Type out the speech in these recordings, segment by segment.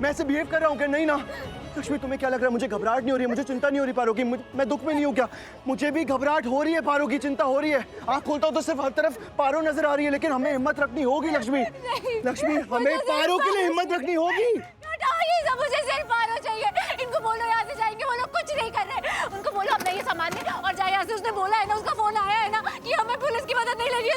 मैं ऐसे बिहेव कर रहा हूँ क्या? नहीं ना लक्ष्मी, तुम्हें क्या लग रहा है मुझे घबराहट नहीं हो रही है? मुझे चिंता नहीं हो रही पारो की? मैं दुख में नहीं हूँ क्या? मुझे भी घबराहट हो रही है पारो की, चिंता हो रही है। आँख खोलता हूँ तो सिर्फ हर तरफ पारो नजर आ रही है, लेकिन हमें हिम्मत रखनी होगी लक्ष्मी। लक्ष्मी हमें पारो के लिए हिम्मत रखनी होगी। मुझे सिर्फ पारो चाहिए। इनको बोलो यहाँ से जाएंगे, वो लोग कुछ नहीं कर रहे। उनको बोलो अपना ये सामान दे और जाए यहाँ से। उसने बोला है ना, उसका फोन आया है ना कि हमें पुलिस की मदद नहीं लगी है।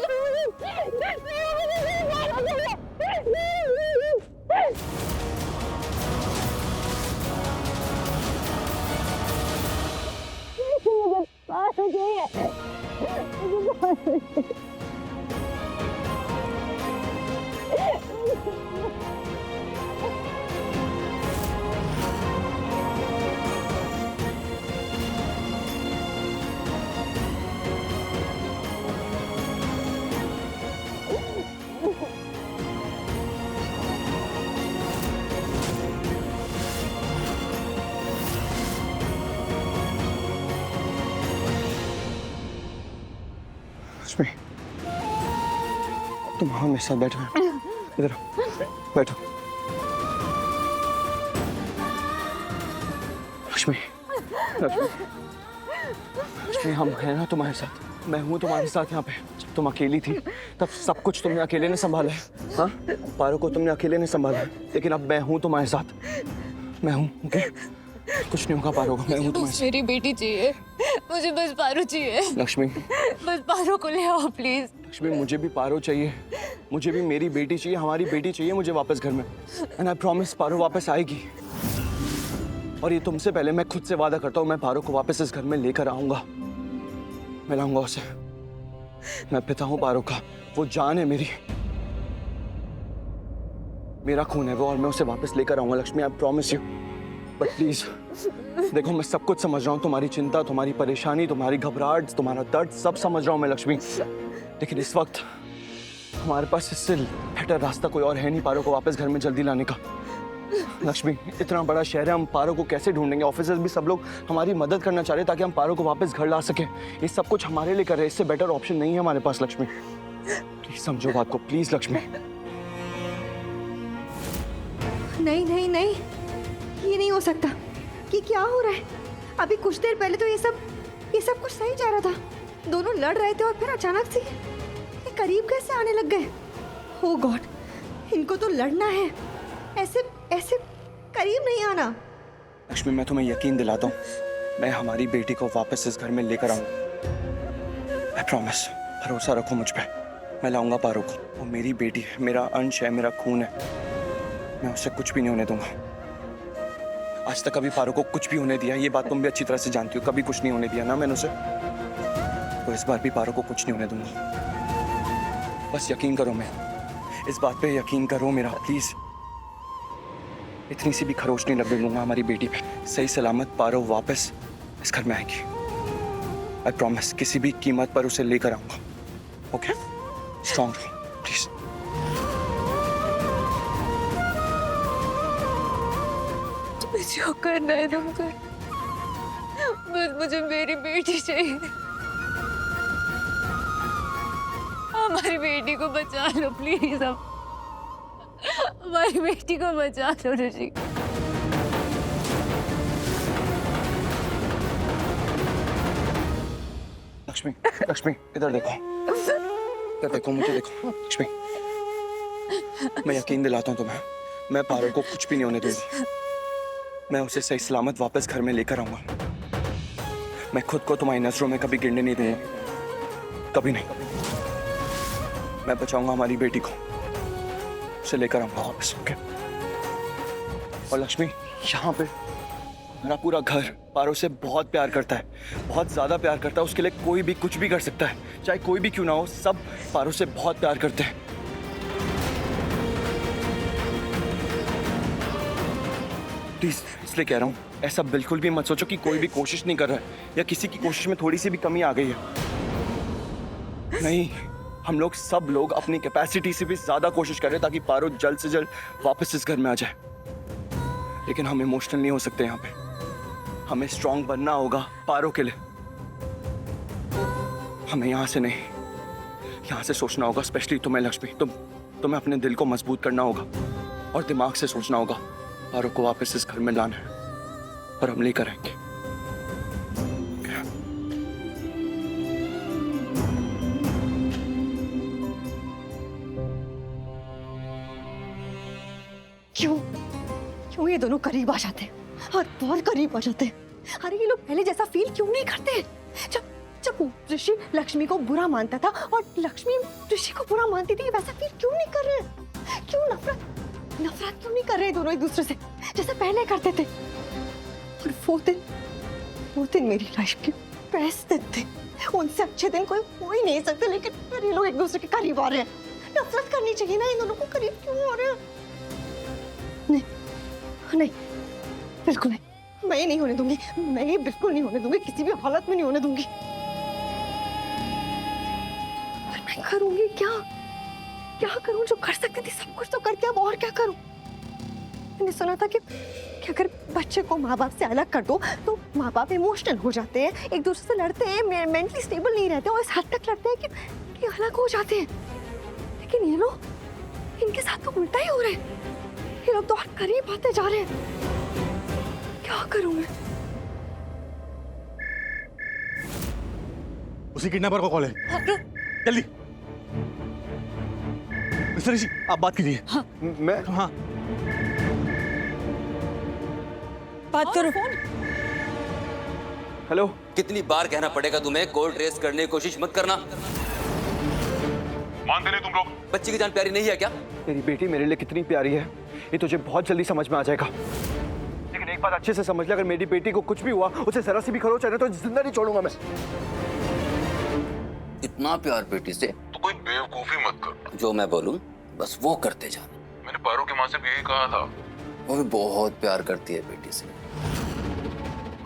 लक्ष्मी तुम हाँ मेरे साथ बैठो, इधर बैठो। लक्ष्मी लक्ष्मी लक्ष्मी हम हैं ना तुम्हारे साथ। मैं हूँ तुम्हारे साथ यहाँ पे। जब तुम अकेली थी तब सब कुछ तुमने अकेले ने संभाला है। हाँ, पारो को तुमने अकेले ने संभाला है, लेकिन अब मैं हूँ तुम्हारे साथ। मैं हूँ, ओके? कुछ नहीं होगा पारो को, मैं हूँ तुम्हारे साथ। मेरी बेटी चाहिए मुझे, बस पारो चाहिए। लक्ष्मी बस पारो को ले आओ प्लीज। लक्ष्मी मुझे भी पारो चाहिए, मुझे भी मेरी बेटी चाहिए, हमारी बेटी चाहिए मुझे वापस घर में। एंड आई प्रॉमिस पारो वापस आएगी। और ये तुमसे पहले मैं खुद से वादा करता हूँ, मैं पारो को वापस इस घर में लेकर आऊंगा। मैं लाऊंगा उसे। मैं पिता हूँ पारो का, वो जान है मेरी, मेरा खून है वो, और मैं उसे वापस लेकर आऊंगा Lakshmi, I promise you. But please देखो, मैं सब कुछ समझ रहा हूँ, तुम्हारी चिंता, तुम्हारी परेशानी, तुम्हारी घबराहट, तुम्हारा दर्द सब समझ रहा हूँ मैं लक्ष्मी, लेकिन इस वक्त हमारे पास इससे बेटर रास्ता कोई और है नहीं पारो को वापस घर में जल्दी लाने का। लक्ष्मी इतना बड़ा शहर है, हम पारो को कैसे ढूंढेंगे? ऑफिसर्स भी सब लोग हमारी मदद करना चाह रहे हैं ताकि हम पारो को वापस घर ला सके। ये सब कुछ हमारे लिए कर रहे हैं, इससे बेटर ऑप्शन नहीं है हमारे पास लक्ष्मी। प्लीज समझो बात को, प्लीज लक्ष्मी। नहीं नहीं नहीं, ये नहीं हो सकता। ये क्या हो रहा है? अभी कुछ देर पहले तो ये सब कुछ सही जा रहा था। दोनों लड़ रहे थे और फिर अचानक से ये करीब कैसे आने लग गए? ओ गॉड, इनको तो लड़ना है, ऐसे ऐसे करीब नहीं आना। लक्ष्मी मैं तुम्हें यकीन दिलाता हूँ, मैं हमारी बेटी को वापस इस घर में लेकर आऊंगा। आई प्रॉमिस, भरोसा रखो मुझ पे। मैं लाऊंगा पारो को, वो मेरी बेटी है, मेरा अंश है, मेरा खून है। मैं उसे कुछ भी नहीं होने दूंगा। आज तक कभी पारो को कुछ भी होने दिया, ये बात तुम भी अच्छी तरह से जानती हो। कभी कुछ नहीं होने दिया ना मैंने उसे, तो इस बार भी पारो को कुछ नहीं होने दूंगा। बस यकीन करो, मैं इस बात पे यकीन करो मेरा प्लीज। इतनी सी भी खरोच नहीं लगने दूंगा हमारी बेटी पे। सही सलामत पारो वापस इस घर में आएगी। आई प्रॉमिस, किसी भी कीमत पर उसे लेकर आऊंगा। ओके, स्ट्रॉन्ग रहो प्लीज। जो करना है तुम कर, बस मुझे मेरी बेटी चाहिए। हमारी बेटी को बचा लो प्लीज, अब हमारी बेटी को बचा लो ऋषि। लक्ष्मी लक्ष्मी इधर देखो, इधर देखो, मुझे देखो लक्ष्मी। मैं यकीन दिलाता हूँ तुम्हें, मैं पारो को कुछ भी नहीं होने दूंगी। मैं उसे सही सलामत वापस घर में लेकर आऊंगा। मैं खुद को तुम्हारी नजरों में कभी गिरने नहीं दूंगा, कभी नहीं। मैं बचाऊंगा हमारी बेटी को, उसे लेकर आऊंगा वापस। ओके? और लक्ष्मी, यहाँ पे मेरा पूरा घर पारो से बहुत प्यार करता है, बहुत ज्यादा प्यार करता है। उसके लिए कोई भी कुछ भी कर सकता है, चाहे कोई भी क्यों ना हो। सब पारो से बहुत प्यार करते हैं। प्लीज इसलिए कह रहा हूँ, ऐसा बिल्कुल भी मत सोचो कि कोई भी कोशिश नहीं कर रहा है या किसी की कोशिश में थोड़ी सी भी कमी आ गई है। नहीं, हम लोग सब लोग अपनी कैपेसिटी से भी ज्यादा कोशिश कर रहे हैं ताकि पारो जल्द से जल्द वापस इस घर में आ जाए। लेकिन हम इमोशनल नहीं हो सकते यहाँ पे। हमें स्ट्रांग बनना होगा पारो के लिए। हमें यहाँ से नहीं, यहाँ से सोचना होगा। स्पेशली तुम्हें लक्ष्मी, तुम्हें अपने दिल को मजबूत करना होगा और दिमाग से सोचना होगा। पारो को वापस इस घर में लाना है और हम लेकर आएंगे। क्यों क्यों ये दोनों करीब आ जाते हैं और बहुत करीब आ जाते हैं? अरे ये लोग पहले जैसा फील क्यों नहीं करते? जब जब ऋषि लक्ष्मी को बुरा मानता था और लक्ष्मी ऋषि को बुरा मानती थी, वैसा फील क्यों नहीं कर रहे? क्यों नफरत क्यों नहीं कर रहे दोनों एक दूसरे से जैसे पहले करते थे? और वो दिन मेरी लाइफ के बेस्ट दिन थे। उनसे अच्छे दिन कोई हो ही नहीं सकते, लेकिन फिर ये लोग एक दूसरे के करीब आ रहे हैं। नफरत करनी चाहिए ना, इन दोनों को करीब क्यों आ रहे हैं? नहीं नहीं, बिल्कुल नहीं, मैं नहीं होने दूंगी, मैं बिल्कुल नहीं होने दूंगी, किसी भी हालत में नहीं होने दूंगी। पर मैं करूंगी क्या करूं? जो कर सकती थी सब कुछ तो करके अब और क्या करूं? मैंने सुना था कि अगर बच्चे को माँ बाप से अलग कर दो तो माँ बाप इमोशनल हो जाते हैं, एक दूसरे से लड़ते हैं, मेंटली स्टेबल नहीं रहते और इस हद तक लड़ते हैं कि अलग हो जाते हैं। लेकिन ये लोग, इनके साथ तो उल्टा ही हो रहा है। ये लोग तो और करीब आते जा रहे हैं। क्या करूं मैं? उसी किडनैपर को कॉल है, जल्दी। मिस्टर ऋषि, आप बात कीजिए। हाँ। मैं हाँ, बात करो। हेलो। कितनी बार कहना पड़ेगा तुम्हें, कोर्ट रेस करने की कोशिश मत करना। मानते नहीं तुम लोग? बच्ची की जान प्यारी नहीं है क्या? तेरी बेटी मेरे लिए कितनी प्यारी है ये तुझे बहुत जल्दी समझ में आ जाएगा। लेकिन एक बात अच्छे से समझ ले, अगर मेरी बेटी को कुछ भी हुआ, उसे जरा सी भी खरोच आए तो जिंदा नहीं छोड़ूंगा मैं। इतना प्यार बेटी से तो कोई बेवकूफी मत कर। जो मैं बोलूं बस वो करते जाना। मैंने पारो की माँ से भी यही कहा था। वो भी बहुत प्यार करती है बेटी से।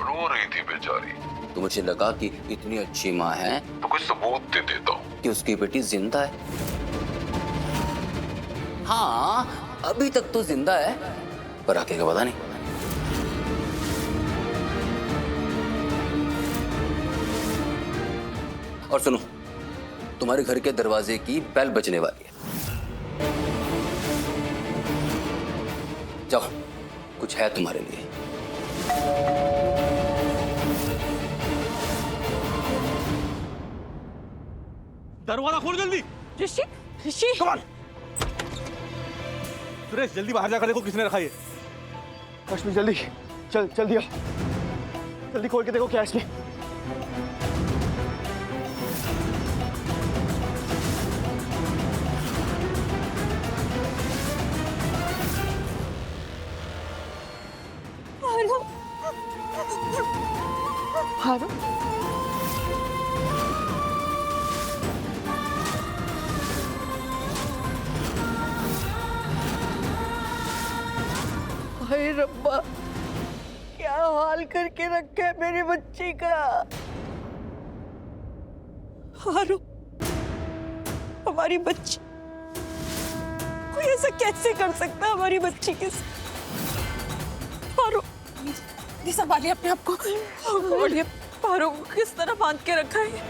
रो रही थी बेचारी। तो मुझे लगा कि इतनी अच्छी माँ है तो कोई सबूत दे देता हूँ कि उसकी बेटी जिंदा है। हाँ, अभी तक तो जिंदा है, पर आगे का पता नहीं। और सुनो, तुम्हारे घर के दरवाजे की बेल बजने वाली है। जाओ, कुछ है तुम्हारे लिए। दरवाजा खोल जल्दी। ऋषि कम ऑन। सुरेश, जल्दी बाहर जाकर देखो किसने रखा ये। रश्मि जल्दी चल दिया, जल्दी खोल के देखो क्या है इसमें। हारो हाय रब्बा, क्या हाल करके रखा है मेरी बच्ची का। हारो, हमारी बच्ची, कोई ऐसा कैसे कर सकता है हमारी बच्ची के साथ? हारो, संभालिए अपने आप को। पारो को किस तरह बांध के रखा है?